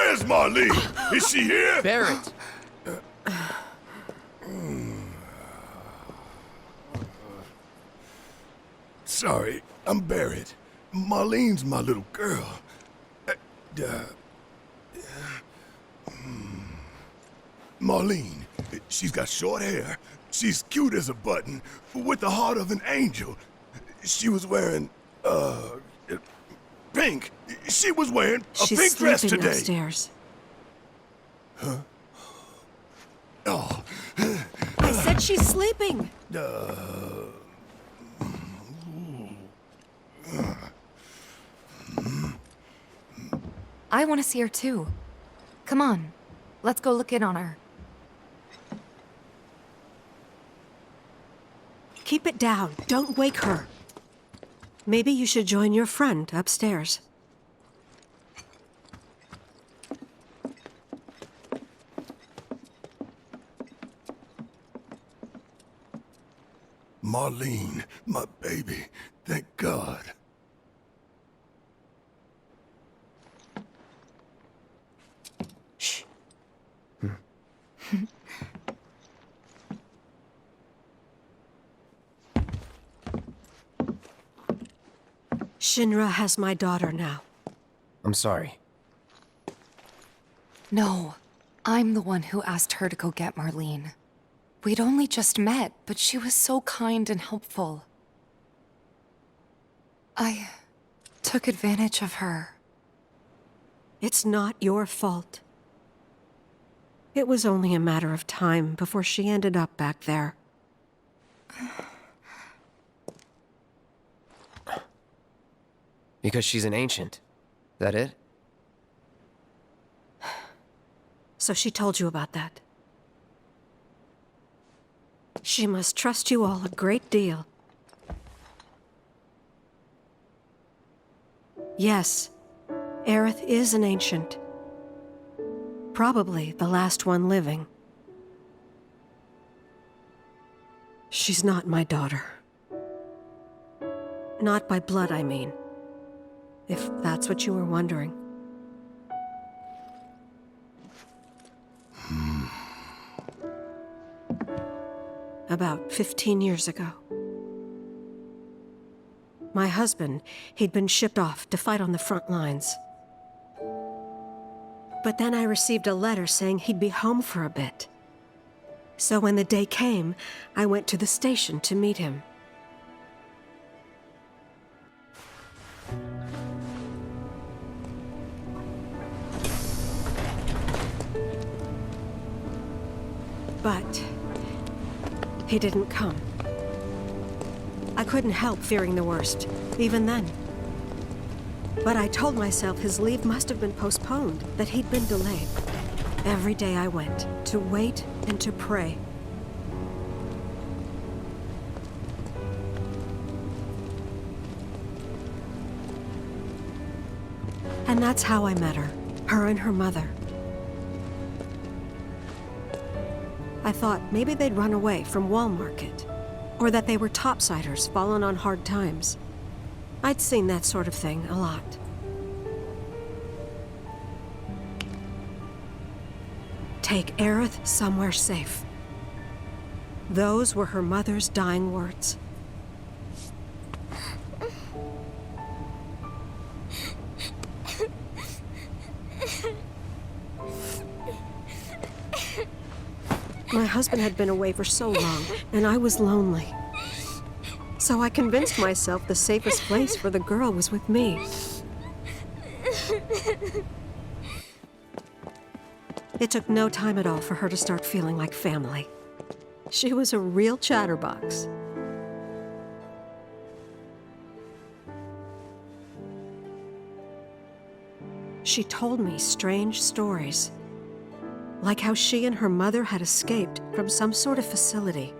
Where's Marlene? Is she here? Barret! Sorry, I'm Barret. Marlene's my little girl. Marlene, she's got short hair. She's cute as a button, with the heart of an angel. She was wearing, pink. She was wearing a pink dress today. She's sleeping upstairs. Huh? Oh. I said she's sleeping. I want to see her too. Come on, let's go look in on her. Keep it down. Don't wake her. Maybe you should join your friend upstairs. Marlene, my baby. Thank God. Shh. Shinra has my daughter now. I'm sorry. No, I'm the one who asked her to go get Marlene. We'd only just met, but she was so kind and helpful. I took advantage of her. It's not your fault. It was only a matter of time before she ended up back there. Because she's an ancient. That it? So she told you about that. She must trust you all a great deal. Yes, Aerith is an ancient. Probably the last one living. She's not my daughter. Not by blood, I mean. If that's what you were wondering. About 15 years ago. My husband, he'd been shipped off to fight on the front lines. But then I received a letter saying he'd be home for a bit. So when the day came, I went to the station to meet him. But he didn't come. I couldn't help fearing the worst, even then. But I told myself his leave must have been postponed, that he'd been delayed. Every day I went, to wait and to pray. And that's how I met her and her mother. I thought maybe they'd run away from Wall Market, or that they were topsiders fallen on hard times. I'd seen that sort of thing a lot. Take Aerith somewhere safe. Those were her mother's dying words. My husband had been away for so long, and I was lonely. So I convinced myself the safest place for the girl was with me. It took no time at all for her to start feeling like family. She was a real chatterbox. She told me strange stories. Like how she and her mother had escaped from some sort of facility.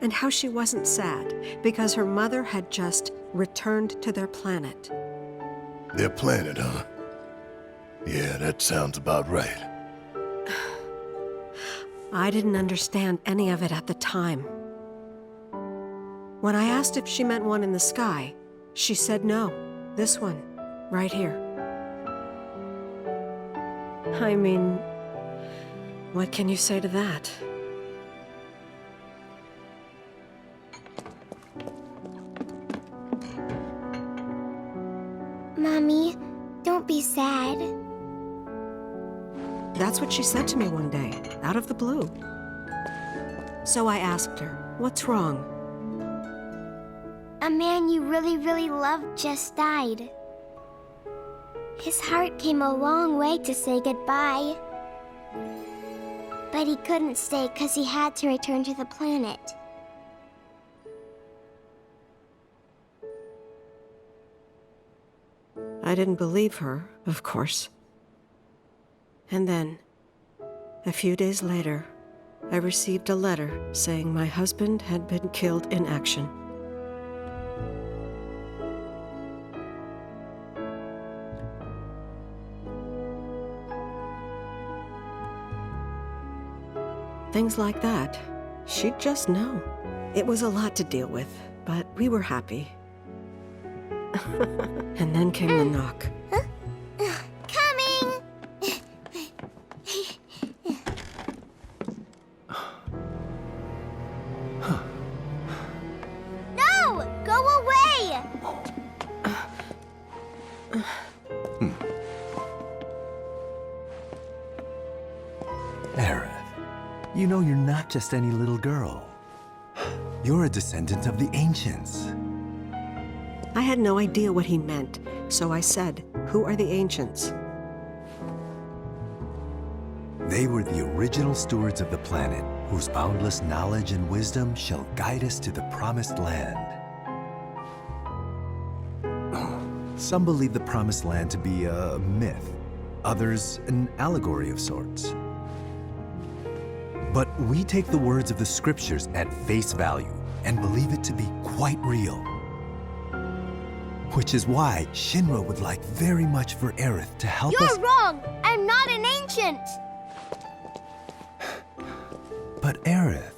And how she wasn't sad because her mother had just returned to their planet. Their planet, huh? Yeah, that sounds about right. I didn't understand any of it at the time. When I asked if she meant one in the sky, she said no. This one, right here. I mean, what can you say to that? Mommy, don't be sad. That's what she said to me one day, out of the blue. So I asked her, what's wrong? A man you really, really loved just died. His heart came a long way to say goodbye. But he couldn't stay because he had to return to the planet. I didn't believe her, of course. And then, a few days later, I received a letter saying my husband had been killed in action. Things like that, she'd just know. It was a lot to deal with, but we were happy. And then came the knock. Coming! No! Go away! Aerith, you know you're not just any little girl. You're a descendant of the ancients. I had no idea what he meant, so I said, "Who are the ancients?" They were the original stewards of the planet, whose boundless knowledge and wisdom shall guide us to the promised land. Some believe the promised land to be a myth, others an allegory of sorts. But we take the words of the scriptures at face value and believe it to be quite real. Which is why Shinra would like very much for Aerith to help us. You're wrong! I'm not an ancient! But Aerith,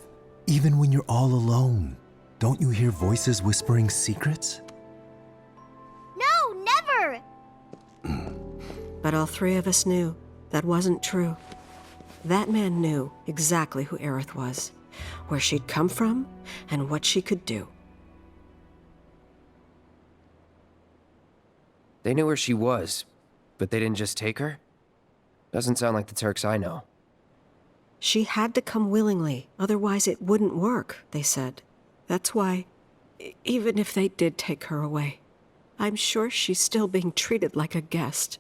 even when you're all alone, don't you hear voices whispering secrets? No, never! But all three of us knew that wasn't true. That man knew exactly who Aerith was, where she'd come from, and what she could do. They knew where she was, but they didn't just take her? Doesn't sound like the Turks I know. She had to come willingly, otherwise it wouldn't work, they said. That's why, even if they did take her away, I'm sure she's still being treated like a guest.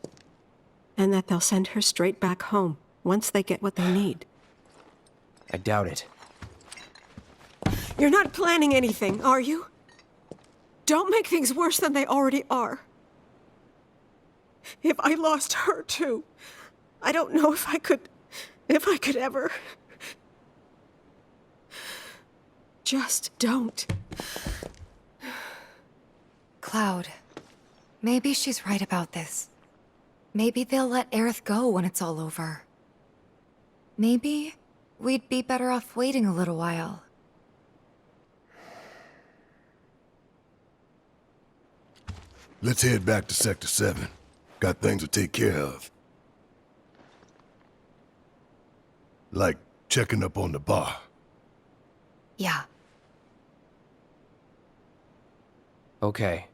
And that they'll send her straight back home once they get what they need. I doubt it. You're not planning anything, are you? Don't make things worse than they already are. If I lost her too, I don't know if I could ever. Just don't. Cloud, maybe she's right about this. Maybe they'll let Aerith go when it's all over. Maybe we'd be better off waiting a little while. Let's head back to Sector 7. Got things to take care of. Like checking up on the bar. Yeah. Okay.